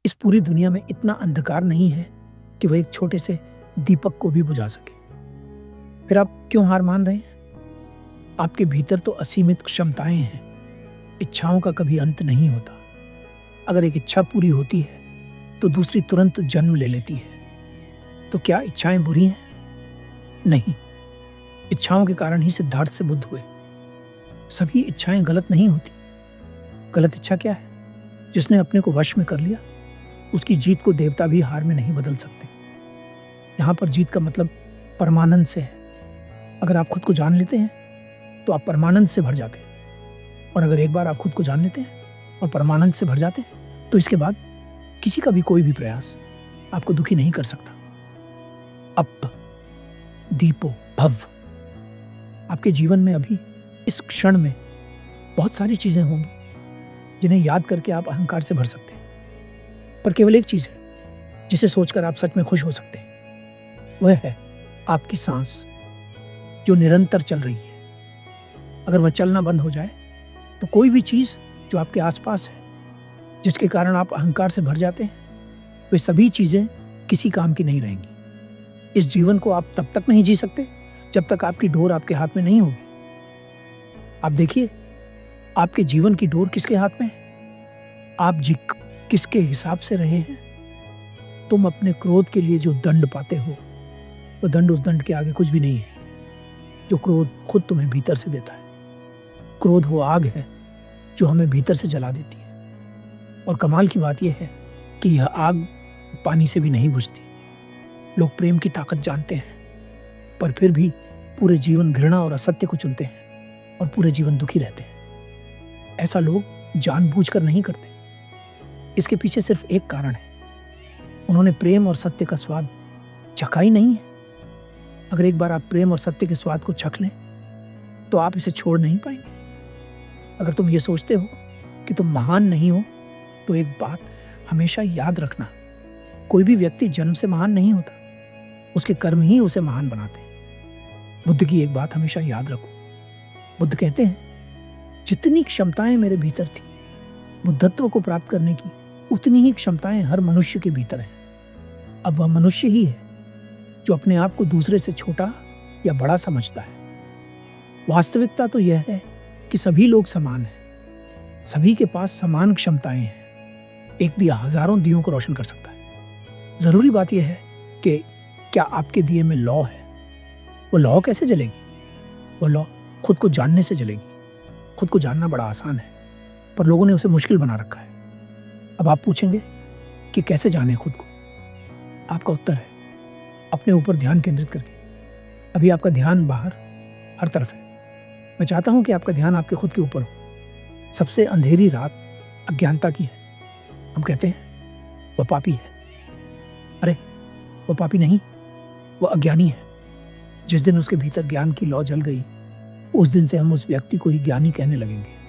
इस पूरी दुनिया में इतना अंधकार नहीं है कि वह एक छोटे से दीपक को भी बुझा सके। फिर आप क्यों हार मान रहे हैं? आपके भीतर तो असीमित क्षमताएं हैं। इच्छाओं का कभी अंत नहीं होता। अगर एक इच्छा पूरी होती है तो दूसरी तुरंत जन्म ले लेती है। तो क्या इच्छाएं बुरी हैं? नहीं, इच्छाओं के कारण ही सिद्धार्थ से बुद्ध हुए। सभी इच्छाएं गलत नहीं होती। गलत इच्छा क्या है? जिसने अपने को वश में कर लिया, उसकी जीत को देवता भी हार में नहीं बदल सकते। यहां पर जीत का मतलब परमानंद से है। अगर आप खुद को जान लेते हैं तो आप परमानंद से भर जाते हैं। और अगर एक बार आप खुद को जान लेते हैं और परमानंद से भर जाते हैं तो इसके बाद किसी का भी कोई भी प्रयास आपको दुखी नहीं कर सकता। अप दीपो भव। आपके जीवन में अभी इस क्षण में बहुत सारी चीजें होंगी जिन्हें याद करके आप अहंकार से भर सकते हैं। पर केवल एक चीज है जिसे सोचकर आप सच में खुश हो सकते हैं। वह है आपकी सांस, जो निरंतर चल रही है। अगर वह चलना बंद हो जाए तो कोई भी चीज जो आपके आसपास है, जिसके कारण आप अहंकार से भर जाते हैं, वे सभी चीजें किसी काम की नहीं रहेंगी। इस जीवन को आप तब तक नहीं जी सकते जब तक आपकी डोर आपके हाथ में नहीं होगी। आप देखिए, आपके जीवन की डोर किसके हाथ में है? आप किसके हिसाब से रहे हैं? तुम अपने क्रोध के लिए जो दंड पाते हो, वो दंड उस दंड के आगे कुछ भी नहीं है जो क्रोध खुद तुम्हें भीतर से देता है। क्रोध वो आग है जो हमें भीतर से जला देती है। और कमाल की बात यह है कि यह आग पानी से भी नहीं बुझती। लोग प्रेम की ताकत जानते हैं, पर फिर भी पूरे जीवन घृणा और असत्य को चुनते हैं और पूरे जीवन दुखी रहते हैं। ऐसा लोग जानबूझकर नहीं करते। इसके पीछे सिर्फ एक कारण है, उन्होंने प्रेम और सत्य का स्वाद चखा ही नहीं है। अगर एक बार आप प्रेम और सत्य के स्वाद को चख लें तो आप इसे छोड़ नहीं पाएंगे। अगर तुम ये सोचते हो कि तुम महान नहीं हो तो एक बात हमेशा याद रखना, कोई भी व्यक्ति जन्म से महान नहीं होता, उसके कर्म ही उसे महान बनाते हैं। बुद्ध की एक बात हमेशा याद रखो। बुद्ध कहते हैं, जितनी क्षमताएं मेरे भीतर थी बुद्धत्व को प्राप्त करने की, उतनी ही क्षमताएं हर मनुष्य के भीतर हैं। अब वह मनुष्य ही है जो अपने आप को दूसरे से छोटा या बड़ा समझता है। वास्तविकता तो यह है कि सभी लोग समान हैं, सभी के पास समान क्षमताएं हैं। एक दिया हजारों दियों को रोशन कर सकता है। जरूरी बात यह है कि क्या आपके दिए में लौ है? वो लौ कैसे जलेगी? वो लौ खुद को जानने से जलेगी। खुद को जानना बड़ा आसान है, पर लोगों ने उसे मुश्किल बना रखा है। अब आप पूछेंगे कि कैसे जाने खुद को? आपका उत्तर है अपने ऊपर ध्यान केंद्रित करके। अभी आपका ध्यान बाहर हर तरफ है। मैं चाहता हूं कि आपका ध्यान आपके खुद के ऊपर हो। सबसे अंधेरी रात अज्ञानता की है। हम कहते हैं वह पापी है। अरे, वह पापी नहीं, वह अज्ञानी है। जिस दिन उसके भीतर ज्ञान की लौ जल गई, उस दिन से हम उस व्यक्ति को ही ज्ञानी कहने लगेंगे।